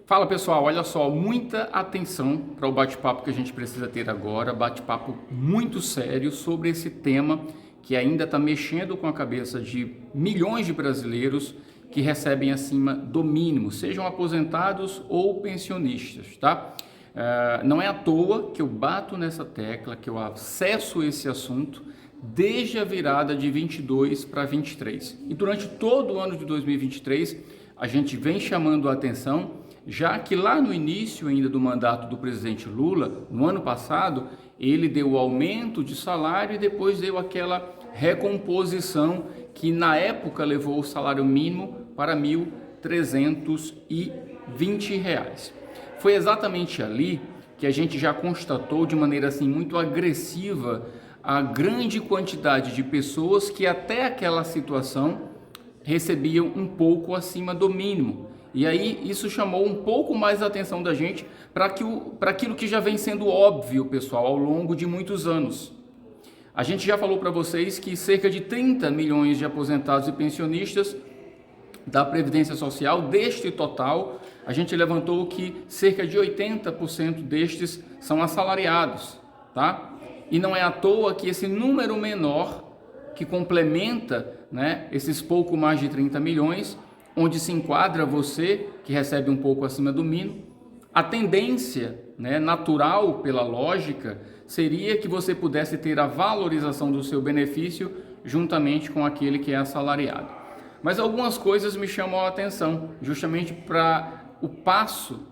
Fala pessoal, olha só, muita atenção para o bate-papo que a gente precisa ter agora, bate-papo muito sério sobre esse tema que ainda está mexendo com a cabeça de milhões de brasileiros que recebem acima do mínimo, sejam aposentados ou pensionistas, tá? Não é à toa que eu bato nessa tecla, que eu acesso esse assunto desde a virada de 22 para 23. E durante todo o ano de 2023, a gente vem chamando a atenção, já que lá no início ainda do mandato do presidente Lula, no ano passado, ele deu o aumento de salário e depois deu aquela recomposição que na época levou o salário mínimo para R$ 1.320. Foi exatamente ali que a gente já constatou de maneira assim muito agressiva a grande quantidade de pessoas que até aquela situação recebiam um pouco acima do mínimo. E aí isso chamou um pouco mais a atenção da gente para aquilo que já vem sendo óbvio, pessoal, ao longo de muitos anos. A gente já falou para vocês que cerca de 30 milhões de aposentados e pensionistas da Previdência Social, deste total, a gente levantou que cerca de 80% destes são assalariados, tá? E não é à toa que esse número menor que complementa, né, esses pouco mais de 30 milhões, onde se enquadra você, que recebe um pouco acima do mínimo, a tendência, né, natural pela lógica, seria que você pudesse ter a valorização do seu benefício juntamente com aquele que é assalariado. Mas algumas coisas me chamam a atenção, justamente para o passo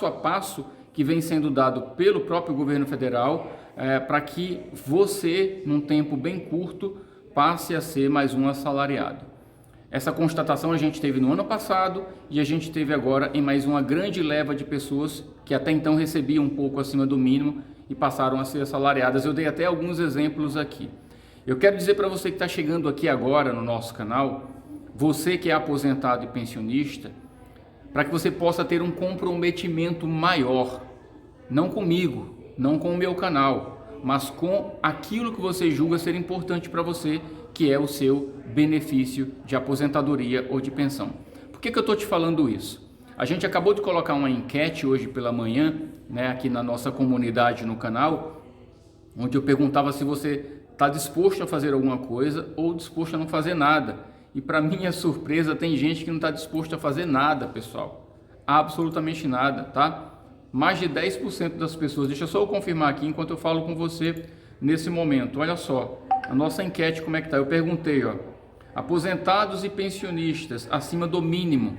a passo que vem sendo dado pelo próprio governo federal, para que você, num tempo bem curto, passe a ser mais um assalariado. Essa constatação a gente teve no ano passado e a gente teve agora em mais uma grande leva de pessoas que até então recebiam um pouco acima do mínimo e passaram a ser assalariadas. Eu dei até alguns exemplos aqui. Eu quero dizer para você que está chegando aqui agora no nosso canal, você que é aposentado e pensionista, para que você possa ter um comprometimento maior, não comigo, não com o meu canal, mas com aquilo que você julga ser importante para você, que é o seu benefício de aposentadoria ou de pensão. Por que eu estou te falando isso? A gente acabou de colocar uma enquete hoje pela manhã, né, aqui na nossa comunidade no canal, onde eu perguntava se você está disposto a fazer alguma coisa ou disposto a não fazer nada. E para minha surpresa, tem gente que não está disposto a fazer nada, pessoal. Absolutamente nada, tá? Mais de 10% das pessoas. Deixa só eu confirmar aqui enquanto eu falo com você nesse momento. Olha só, a nossa enquete como é que tá? Eu perguntei, ó, aposentados e pensionistas acima do mínimo.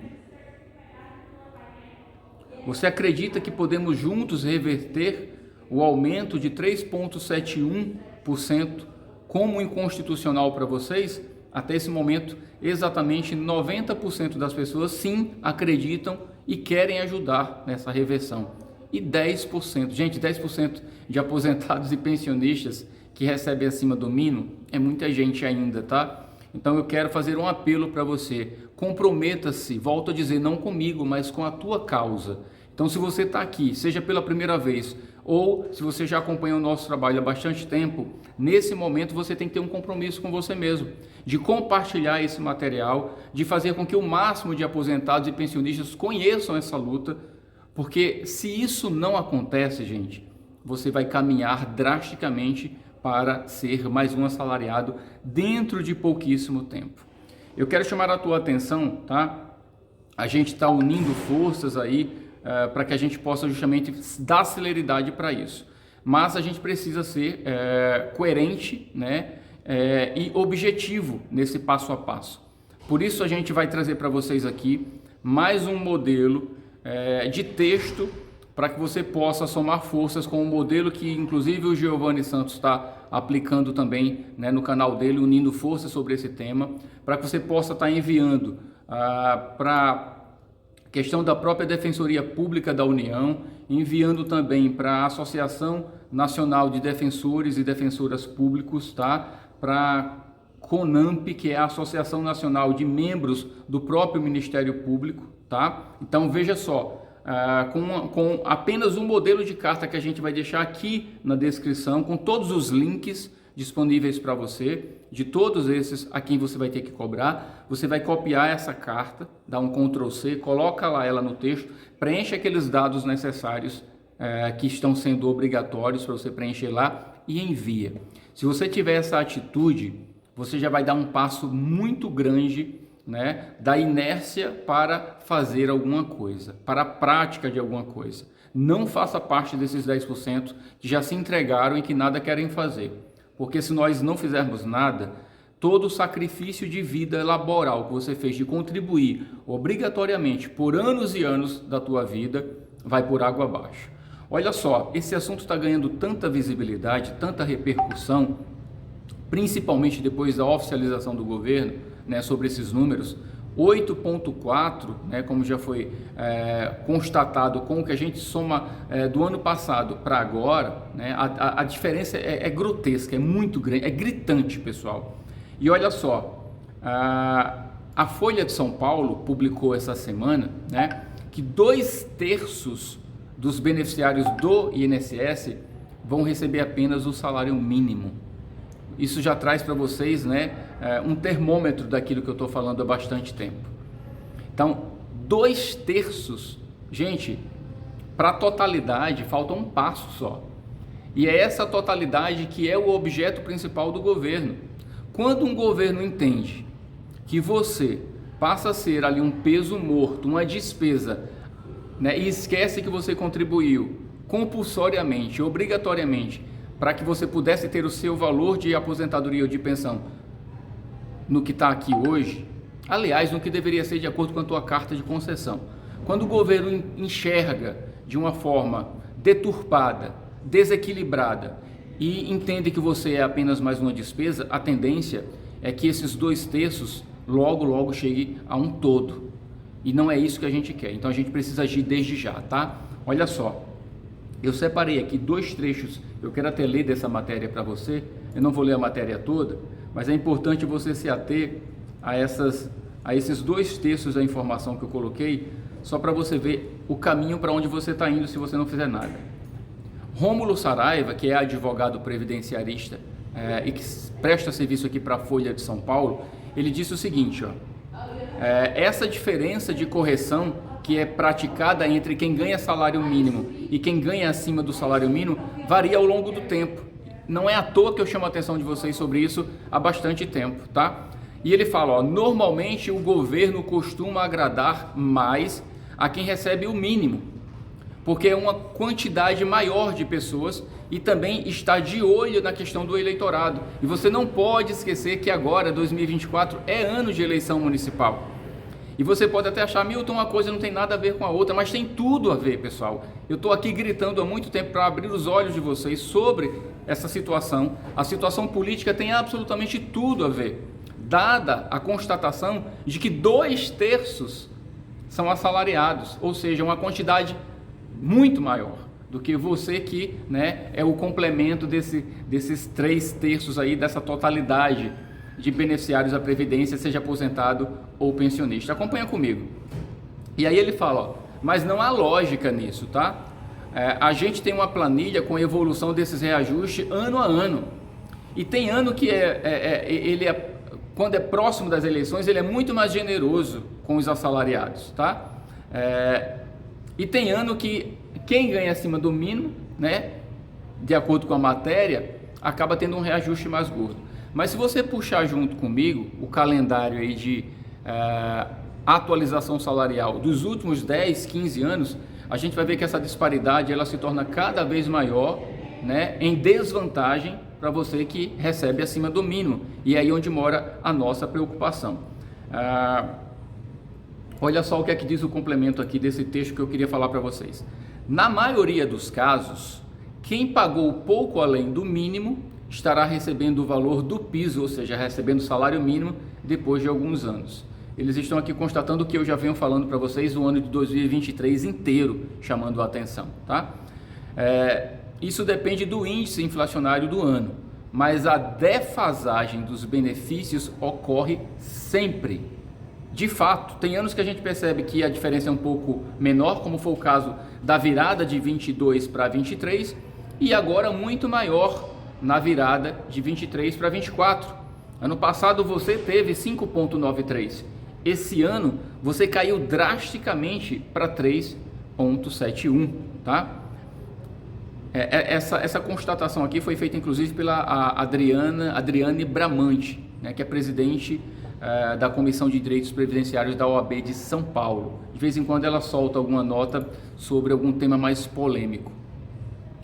Você acredita que podemos juntos reverter o aumento de 3,71% como inconstitucional para vocês? Até esse momento, exatamente 90% das pessoas sim acreditam e querem ajudar nessa reversão. E 10%, gente, 10% de aposentados e pensionistas que recebem acima do mínimo é muita gente ainda, tá? Então eu quero fazer um apelo para você, comprometa-se, volto a dizer, não comigo, mas com a tua causa. Então se você está aqui, seja pela primeira vez, ou se você já acompanha o nosso trabalho há bastante tempo, nesse momento você tem que ter um compromisso com você mesmo, de compartilhar esse material, de fazer com que o máximo de aposentados e pensionistas conheçam essa luta, porque se isso não acontece, gente, você vai caminhar drasticamente para ser mais um assalariado dentro de pouquíssimo tempo. Eu quero chamar a tua atenção, tá? A gente está unindo forças aí para que a gente possa justamente dar celeridade para isso. Mas a gente precisa ser coerente, né? E objetivo nesse passo a passo. Por isso a gente vai trazer para vocês aqui mais um modelo de texto para que você possa somar forças com o modelo que inclusive o Giovanni Santos está aplicando também, né, no canal dele, unindo forças sobre esse tema, para que você possa estar enviando para questão da própria Defensoria Pública da União, enviando também para a Associação Nacional de Defensores e Defensoras Públicos, tá? Para CONAMP, que é a Associação Nacional de Membros do próprio Ministério Público, tá? Então veja só, com apenas um modelo de carta que a gente vai deixar aqui na descrição, com todos os links, disponíveis para você, de todos esses a quem você vai ter que cobrar. Você vai copiar essa carta, dá um Ctrl+C, coloca lá ela no texto, preenche aqueles dados necessários que estão sendo obrigatórios para você preencher lá e envia. Se você tiver essa atitude, você já vai dar um passo muito grande, né, da inércia para fazer alguma coisa, para a prática de alguma coisa. Não faça parte desses 10% que já se entregaram e que nada querem fazer. Porque se nós não fizermos nada, todo o sacrifício de vida laboral que você fez de contribuir obrigatoriamente por anos e anos da tua vida vai por água abaixo. Olha só, esse assunto está ganhando tanta visibilidade, tanta repercussão, principalmente depois da oficialização do governo, né, sobre esses números. 8,4, né, como já foi constatado com o que a gente soma do ano passado para agora, né, a diferença é grotesca, é muito grande, é gritante, pessoal. E olha só, a Folha de São Paulo publicou essa semana, né, que 2/3 dos beneficiários do INSS vão receber apenas o salário mínimo. Isso já traz para vocês, né, um termômetro daquilo que eu estou falando há bastante tempo. Então, 2/3, gente, para a totalidade falta um passo só. E é essa totalidade que é o objeto principal do governo. Quando um governo entende que você passa a ser ali um peso morto, uma despesa, né, e esquece que você contribuiu compulsoriamente, obrigatoriamente, para que você pudesse ter o seu valor de aposentadoria ou de pensão no que está aqui hoje, aliás, no que deveria ser de acordo com a tua carta de concessão. Quando o governo enxerga de uma forma deturpada, desequilibrada e entende que você é apenas mais uma despesa, a tendência é que esses 2/3 logo chegue a um todo. E não é isso que a gente quer. Então a gente precisa agir desde já, tá? Olha só, eu separei aqui 2 trechos, eu quero até ler dessa matéria para você, eu não vou ler a matéria toda, mas é importante você se ater a esses 2 terços da informação que eu coloquei, só para você ver o caminho para onde você está indo se você não fizer nada. Rômulo Saraiva, que é advogado previdenciarista e que presta serviço aqui para a Folha de São Paulo, ele disse o seguinte, ó, essa diferença de correção que é praticada entre quem ganha salário mínimo e quem ganha acima do salário mínimo varia ao longo do tempo. Não é à toa que eu chamo a atenção de vocês sobre isso há bastante tempo, tá? E ele fala, ó, normalmente o governo costuma agradar mais a quem recebe o mínimo, porque é uma quantidade maior de pessoas e também está de olho na questão do eleitorado. E você não pode esquecer que agora, 2024, é ano de eleição municipal. E você pode até achar, Milton, uma coisa não tem nada a ver com a outra, mas tem tudo a ver, pessoal. Eu estou aqui gritando há muito tempo para abrir os olhos de vocês sobre essa situação. A situação política tem absolutamente tudo a ver, dada a constatação de que 2/3 são assalariados, ou seja, uma quantidade muito maior do que você que, né, é o complemento desses 3/3 aí, dessa totalidade de beneficiários da Previdência, seja aposentado ou pensionista. Acompanha comigo. E aí ele fala, ó, mas não há lógica nisso, tá? A gente tem uma planilha com evolução desses reajustes ano a ano. E tem ano que quando é próximo das eleições, ele é muito mais generoso com os assalariados, tá? E tem ano que quem ganha acima do mínimo, né, de acordo com a matéria, acaba tendo um reajuste mais gordo. Mas se você puxar junto comigo o calendário aí de atualização salarial dos últimos 10, 15 anos, a gente vai ver que essa disparidade ela se torna cada vez maior, né, em desvantagem para você que recebe acima do mínimo. E é aí onde mora a nossa preocupação. Olha só o que é que diz o complemento aqui desse texto que eu queria falar para vocês. Na maioria dos casos, quem pagou pouco além do mínimo estará recebendo o valor do piso, ou seja, recebendo o salário mínimo depois de alguns anos. Eles estão aqui constatando o que eu já venho falando para vocês o ano de 2023 inteiro, chamando a atenção, tá? Isso depende do índice inflacionário do ano, mas a defasagem dos benefícios ocorre sempre. De fato, tem anos que a gente percebe que a diferença é um pouco menor, como foi o caso da virada de 22 para 23, e agora muito maior na virada de 23 para 24. Ano passado você teve 5,93. Esse ano você caiu drasticamente para 3,71, tá? Essa constatação aqui foi feita inclusive pela Adriane Bramante, né, que é presidente da Comissão de Direitos Previdenciários da OAB de São Paulo. De vez em quando ela solta alguma nota sobre algum tema mais polêmico.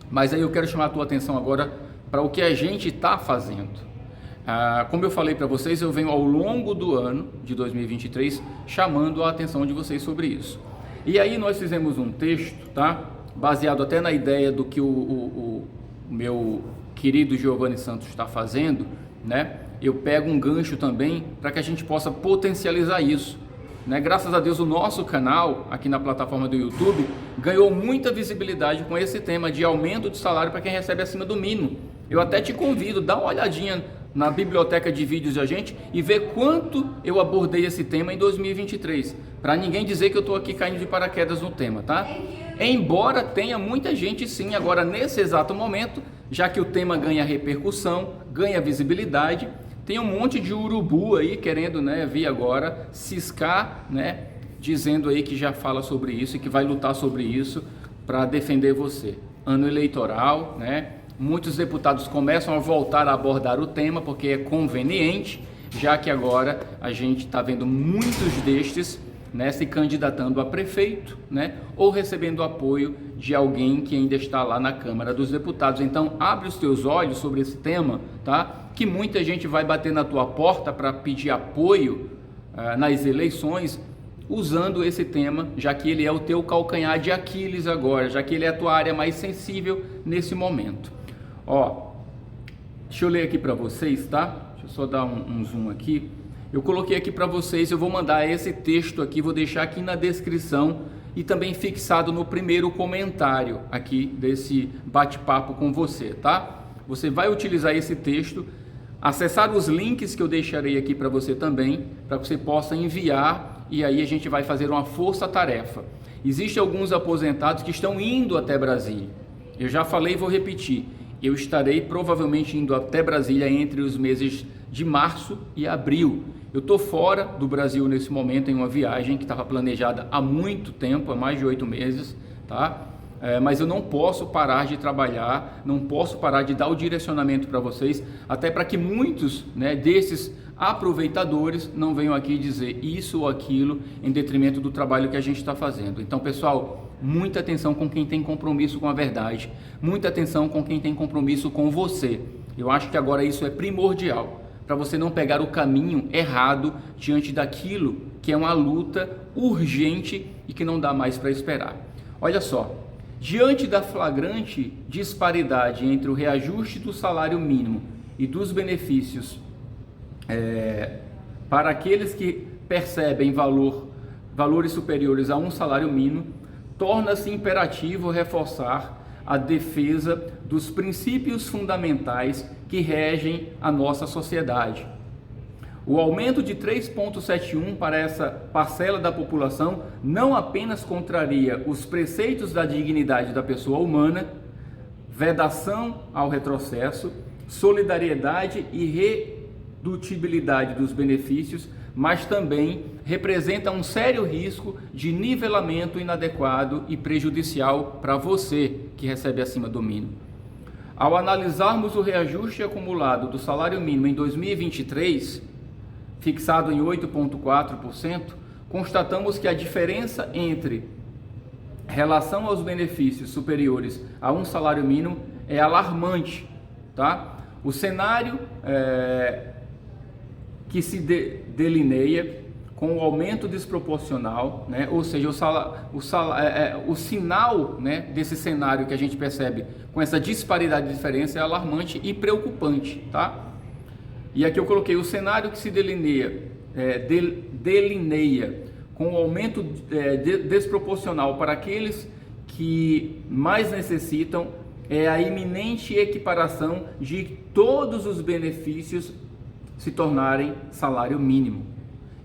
Mas aí eu quero chamar a tua atenção agora para o que a gente está fazendo. Como eu falei para vocês, eu venho ao longo do ano de 2023 chamando a atenção de vocês sobre isso. E aí nós fizemos um texto, tá? Baseado até na ideia do que o meu querido Giovanni Santos está fazendo, né? Eu pego um gancho também para que a gente possa potencializar isso, né? Graças a Deus o nosso canal aqui na plataforma do YouTube ganhou muita visibilidade com esse tema de aumento de salário para quem recebe acima do mínimo. Eu até te convido, dá uma olhadinha na biblioteca de vídeos da gente e ver quanto eu abordei esse tema em 2023, para ninguém dizer que eu estou aqui caindo de paraquedas no tema, tá? Embora tenha muita gente sim, agora nesse exato momento, já que o tema ganha repercussão, ganha visibilidade, tem um monte de urubu aí querendo, né, vir agora ciscar, né, dizendo aí que já fala sobre isso e que vai lutar sobre isso para defender você. Ano eleitoral, né? Muitos deputados começam a voltar a abordar o tema porque é conveniente, já que agora a gente está vendo muitos destes, né, se candidatando a prefeito, né, ou recebendo apoio de alguém que ainda está lá na Câmara dos Deputados. Então abre os teus olhos sobre esse tema, tá? Que muita gente vai bater na tua porta para pedir apoio nas eleições, usando esse tema, já que ele é o teu calcanhar de Aquiles agora, já que ele é a tua área mais sensível nesse momento. Ó, deixa eu ler aqui para vocês, tá? Deixa eu só dar um zoom aqui. Eu coloquei aqui para vocês, eu vou mandar esse texto aqui, vou deixar aqui na descrição e também fixado no primeiro comentário aqui desse bate-papo com você, tá? Você vai utilizar esse texto, acessar os links que eu deixarei aqui para você também, para que você possa enviar e aí a gente vai fazer uma força-tarefa. Existem alguns aposentados que estão indo até Brasília. Eu já falei e vou repetir. Eu estarei provavelmente indo até Brasília entre os meses de março e abril. Eu estou fora do Brasil nesse momento em uma viagem que estava planejada há muito tempo, há mais de 8 meses, tá? Mas eu não posso parar de trabalhar, não posso parar de dar o direcionamento para vocês, até para que muitos, né, desses aproveitadores não venham aqui dizer isso ou aquilo em detrimento do trabalho que a gente está fazendo. Então, pessoal, muita atenção com quem tem compromisso com a verdade, muita atenção com quem tem compromisso com você. Eu acho que agora isso é primordial, para você não pegar o caminho errado diante daquilo que é uma luta urgente e que não dá mais para esperar. Olha só, diante da flagrante disparidade entre o reajuste do salário mínimo e dos benefícios para aqueles que percebem valores superiores a um salário mínimo, torna-se imperativo reforçar a defesa dos princípios fundamentais que regem a nossa sociedade. O aumento de 3,71 para essa parcela da população não apenas contraria os preceitos da dignidade da pessoa humana, vedação ao retrocesso, solidariedade e redutibilidade dos benefícios, mas também representa um sério risco de nivelamento inadequado e prejudicial para você que recebe acima do mínimo. Ao analisarmos o reajuste acumulado do salário mínimo em 2023, fixado em 8,4%, constatamos que a diferença entre relação aos benefícios superiores a um salário mínimo é alarmante, tá? O cenário que se delineia com o aumento desproporcional, né? Ou seja, o sinal, né, desse cenário que a gente percebe com essa disparidade de diferença é alarmante e preocupante, tá? E aqui eu coloquei o cenário que se delineia com o aumento desproporcional para aqueles que mais necessitam, é a iminente equiparação de todos os benefícios se tornarem salário mínimo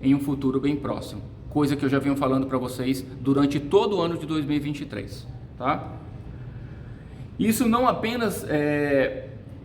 em um futuro bem próximo, coisa que eu já venho falando para vocês durante todo o ano de 2023, tá? Isso não apenas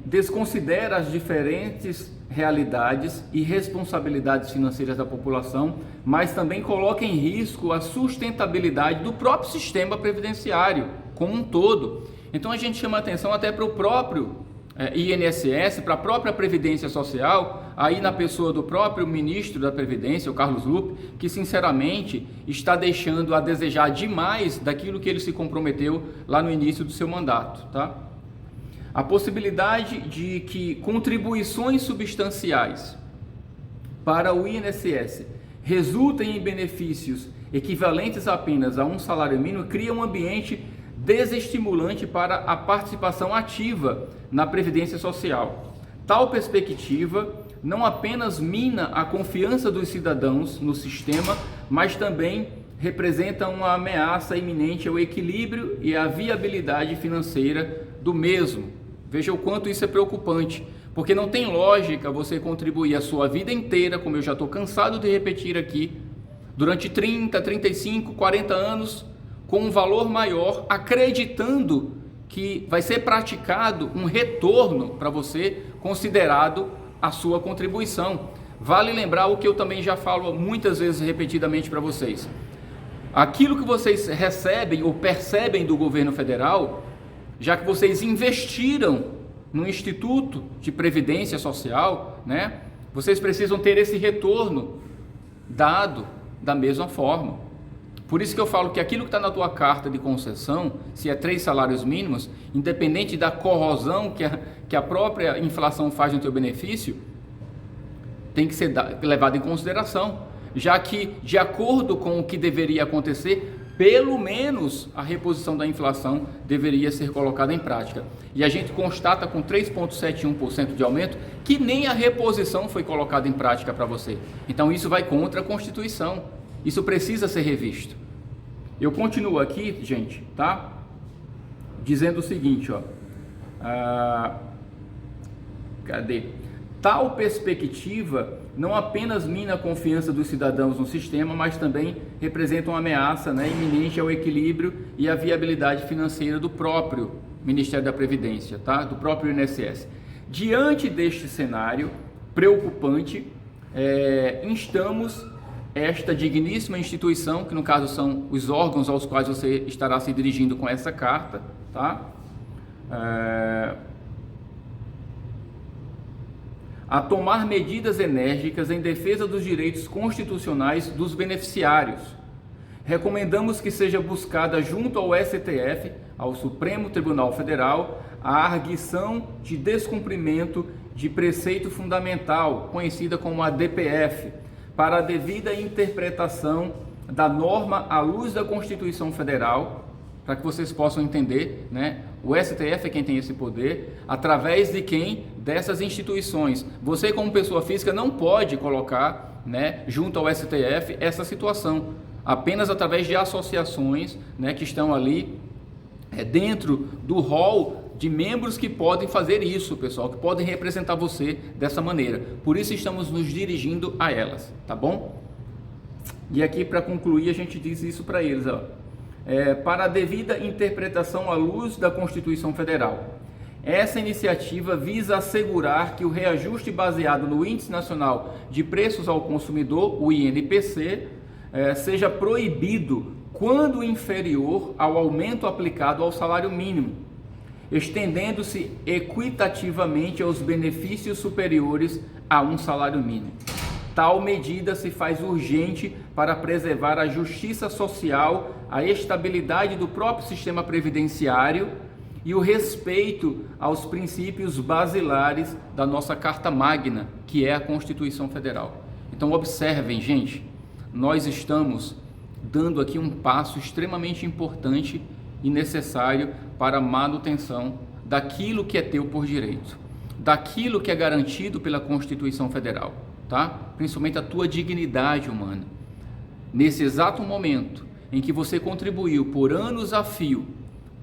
desconsidera as diferentes realidades e responsabilidades financeiras da população, mas também coloca em risco a sustentabilidade do próprio sistema previdenciário como um todo. Então a gente chama atenção até para o próprio INSS, para a própria Previdência Social, aí na pessoa do próprio ministro da Previdência, o Carlos Lupe, que sinceramente está deixando a desejar demais daquilo que ele se comprometeu lá no início do seu mandato, tá? A possibilidade de que contribuições substanciais para o INSS resultem em benefícios equivalentes apenas a um salário mínimo cria um ambiente desestimulante para a participação ativa na Previdência Social. Tal perspectiva não apenas mina a confiança dos cidadãos no sistema, mas também representa uma ameaça iminente ao equilíbrio e à viabilidade financeira do mesmo. Veja o quanto isso é preocupante, porque não tem lógica você contribuir a sua vida inteira, como eu já estou cansado de repetir aqui, durante 30, 35, 40 anos, com um valor maior, acreditando que vai ser praticado um retorno para você, considerado a sua contribuição. Vale lembrar o que eu também já falo muitas vezes repetidamente para vocês. Aquilo que vocês recebem ou percebem do governo federal, já que vocês investiram no Instituto de Previdência Social, né? Vocês precisam ter esse retorno dado da mesma forma. Por isso que eu falo que aquilo que está na tua carta de concessão, se é 3 salários mínimos, independente da corrosão que a própria inflação faz no teu benefício, tem que ser levado em consideração, já que, de acordo com o que deveria acontecer, pelo menos a reposição da inflação deveria ser colocada em prática. E a gente constata com 3,71% de aumento que nem a reposição foi colocada em prática para você. Então isso vai contra a Constituição. Isso precisa ser revisto. Eu continuo aqui, gente, tá? Dizendo o seguinte, ó. Cadê? Tal perspectiva não apenas mina a confiança dos cidadãos no sistema, mas também representa uma ameaça, né, iminente ao equilíbrio e à viabilidade financeira do próprio Ministério da Previdência, tá? Do próprio INSS. Diante deste cenário preocupante, instamos esta digníssima instituição, que no caso são os órgãos aos quais você estará se dirigindo com essa carta, tá? A tomar medidas enérgicas em defesa dos direitos constitucionais dos beneficiários. Recomendamos que seja buscada junto ao STF, ao Supremo Tribunal Federal, a arguição de descumprimento de preceito fundamental, conhecida como a DPF, para a devida interpretação da norma à luz da Constituição Federal, para que vocês possam entender, né? O STF é quem tem esse poder, através de quem? Dessas instituições. Você, como pessoa física, não pode colocar, né, junto ao STF essa situação, apenas através de associações, né, que estão ali dentro do rol de membros que podem fazer isso, pessoal, que podem representar você dessa maneira. Por isso estamos nos dirigindo a elas, tá bom? E aqui, para concluir, a gente diz isso para eles, ó. Para a devida interpretação à luz da Constituição Federal. Essa iniciativa visa assegurar que o reajuste baseado no Índice Nacional de Preços ao Consumidor, o INPC, seja proibido quando inferior ao aumento aplicado ao salário mínimo, estendendo-se equitativamente aos benefícios superiores a um salário mínimo. Tal medida se faz urgente para preservar a justiça social, a estabilidade do próprio sistema previdenciário e o respeito aos princípios basilares da nossa Carta Magna, que é a Constituição Federal. Então observem, gente, nós estamos dando aqui um passo extremamente importante e necessário para a manutenção daquilo que é teu por direito, daquilo que é garantido pela Constituição Federal, tá? Principalmente a tua dignidade humana. Nesse exato momento em que você contribuiu por anos a fio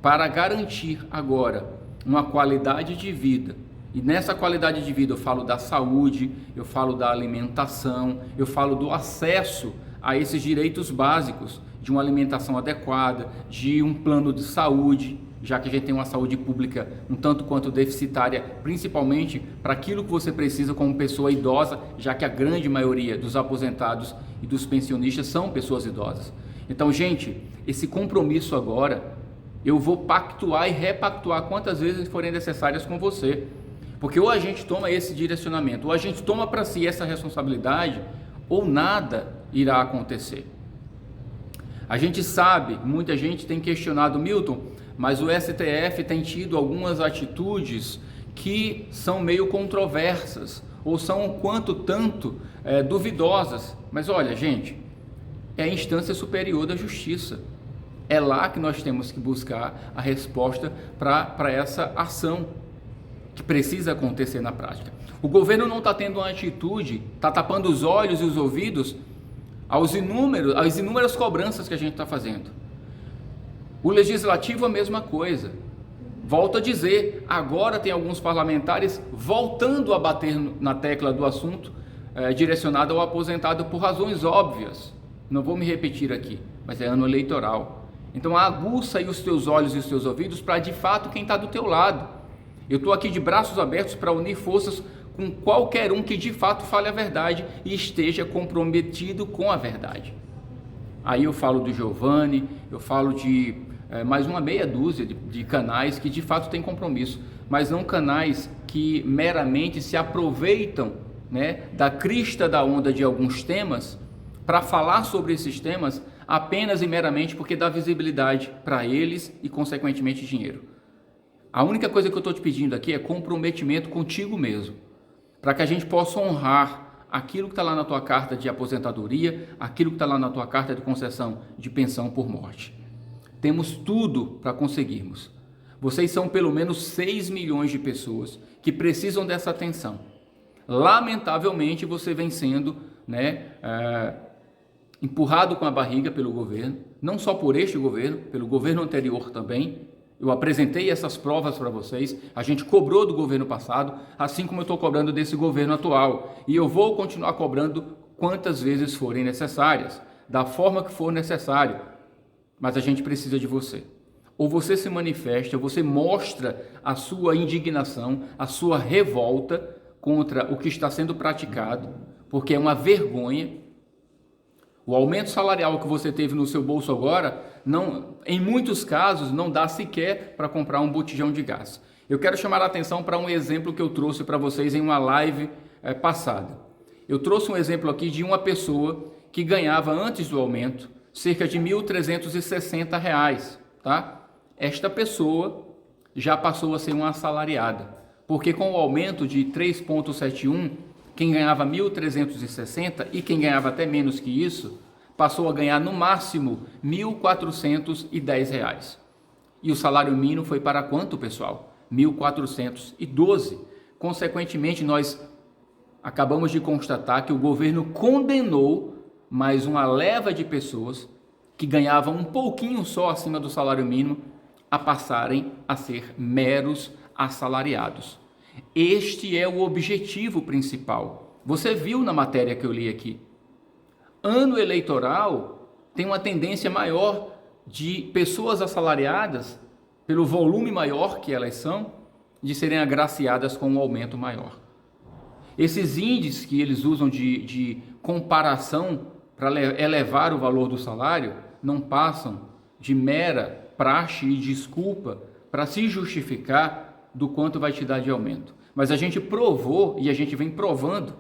para garantir agora uma qualidade de vida, e nessa qualidade de vida eu falo da saúde, eu falo da alimentação, eu falo do acesso a esses direitos básicos, de uma alimentação adequada, de um plano de saúde, já que a gente tem uma saúde pública um tanto quanto deficitária, principalmente para aquilo que você precisa como pessoa idosa, já que a grande maioria dos aposentados e dos pensionistas são pessoas idosas. Então, gente, esse compromisso agora, eu vou pactuar e repactuar quantas vezes forem necessárias com você. Porque ou a gente toma esse direcionamento, ou a gente toma para si essa responsabilidade, ou nada irá acontecer. A gente sabe, muita gente tem questionado, Milton, mas o STF tem tido algumas atitudes que são meio controversas, ou são um quanto tanto duvidosas. Mas olha, gente, é a instância superior da justiça. É lá que nós temos que buscar a resposta para essa ação que precisa acontecer na prática. O governo não está tendo uma atitude, está tapando os olhos e os ouvidos às inúmeras cobranças que a gente está fazendo. O legislativo a mesma coisa. Volto a dizer, agora tem alguns parlamentares voltando a bater na tecla do assunto direcionado ao aposentado por razões óbvias. Não vou me repetir aqui, mas é ano eleitoral. Então aguça aí os teus olhos e os teus ouvidos para de fato quem está do teu lado. Eu estou aqui de braços abertos para unir forças com qualquer um que de fato fale a verdade e esteja comprometido com a verdade. Aí eu falo do Giovanni, eu falo de mais uma meia dúzia de canais que de fato têm compromisso, mas não canais que meramente se aproveitam, né, da crista da onda de alguns temas para falar sobre esses temas apenas e meramente porque dá visibilidade para eles e consequentemente dinheiro. A única coisa que eu estou te pedindo aqui é comprometimento contigo mesmo, para que a gente possa honrar aquilo que está lá na tua carta de aposentadoria, aquilo que está lá na tua carta de concessão de pensão por morte. Temos tudo para conseguirmos. Vocês são pelo menos 6 milhões de pessoas que precisam dessa atenção. Lamentavelmente você vem sendo, empurrado com a barriga pelo governo, não só por este governo, pelo governo anterior também. Eu apresentei essas provas para vocês, a gente cobrou do governo passado, assim como eu estou cobrando desse governo atual. E eu vou continuar cobrando quantas vezes forem necessárias, da forma que for necessário. Mas a gente precisa de você. Ou você se manifesta, ou você mostra a sua indignação, a sua revolta contra o que está sendo praticado, porque é uma vergonha. O aumento salarial que você teve no seu bolso agora, em muitos casos, não dá sequer para comprar um botijão de gás. Eu quero chamar a atenção para um exemplo que eu trouxe para vocês em uma live passada. Eu trouxe um exemplo aqui de uma pessoa que ganhava antes do aumento cerca de R$ 1.360, tá? Esta pessoa já passou a ser uma assalariada, porque com o aumento de 3,71, quem ganhava 1.360 e quem ganhava até menos que isso, passou a ganhar no máximo R$ 1.410. E o salário mínimo foi para quanto, pessoal? 1.412. Consequentemente, nós acabamos de constatar que o governo condenou mais uma leva de pessoas que ganhavam um pouquinho só acima do salário mínimo a passarem a ser meros assalariados. Este é o objetivo principal. Você viu na matéria que eu li aqui. Ano eleitoral tem uma tendência maior de pessoas assalariadas, pelo volume maior que elas são, de serem agraciadas com um aumento maior. Esses índices que eles usam de comparação para elevar o valor do salário não passam de mera praxe e desculpa para se justificar do quanto vai te dar de aumento. Mas a gente provou e a gente vem provando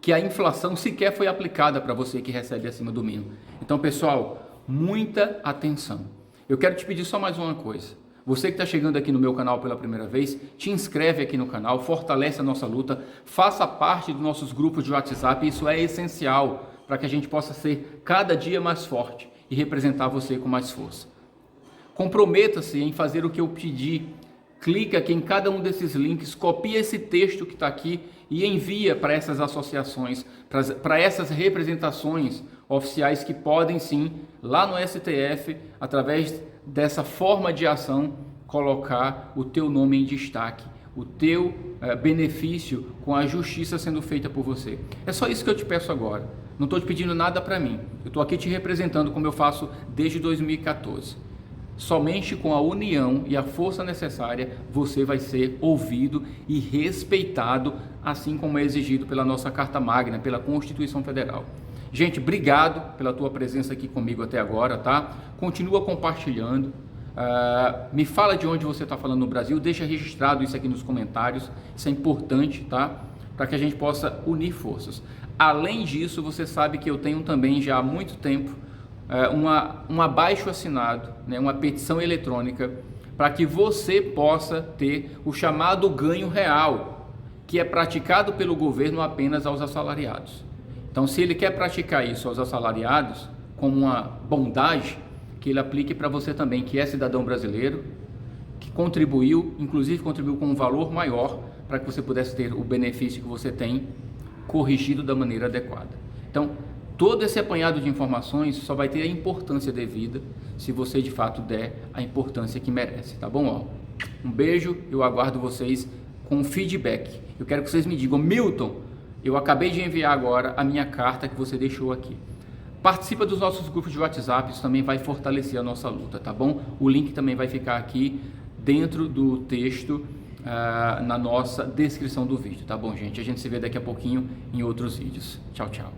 que a inflação sequer foi aplicada para você que recebe acima do mínimo. Então, pessoal, muita atenção. Eu quero te pedir só mais uma coisa. Você que está chegando aqui no meu canal pela primeira vez, te inscreve aqui no canal, fortalece a nossa luta, faça parte dos nossos grupos de WhatsApp, isso é essencial para que a gente possa ser cada dia mais forte e representar você com mais força. Comprometa-se em fazer o que eu pedi. Clica aqui em cada um desses links, copia esse texto que está aqui e envia para essas associações, para essas representações oficiais que podem sim, lá no STF, através dessa forma de ação, colocar o teu nome em destaque, o teu benefício com a justiça sendo feita por você. É só isso que eu te peço agora. Não estou te pedindo nada para mim. Eu estou aqui te representando como eu faço desde 2014. Somente com a união e a força necessária você vai ser ouvido e respeitado, assim como é exigido pela nossa Carta Magna, pela Constituição Federal. Gente, obrigado pela tua presença aqui comigo até agora, tá? Continua compartilhando. Me fala de onde você está falando no Brasil, deixa registrado isso aqui nos comentários, isso é importante, tá? Para que a gente possa unir forças. Além disso, você sabe que eu tenho também já há muito tempo um abaixo assinado, né, uma petição eletrônica, para que você possa ter o chamado ganho real, que é praticado pelo governo apenas aos assalariados. Então, se ele quer praticar isso aos assalariados, como uma bondade, que ele aplique para você também, que é cidadão brasileiro, que contribuiu, inclusive contribuiu com um valor maior, para que você pudesse ter o benefício que você tem, corrigido da maneira adequada. Então, todo esse apanhado de informações só vai ter a importância devida se você de fato der a importância que merece, tá bom? Ó, um beijo, eu aguardo vocês com feedback. Eu quero que vocês me digam, Milton, eu acabei de enviar agora a minha carta que você deixou aqui. Participa dos nossos grupos de WhatsApp, isso também vai fortalecer a nossa luta, tá bom? O link também vai ficar aqui dentro do texto, na nossa descrição do vídeo, tá bom, gente? A gente se vê daqui a pouquinho em outros vídeos. Tchau, tchau.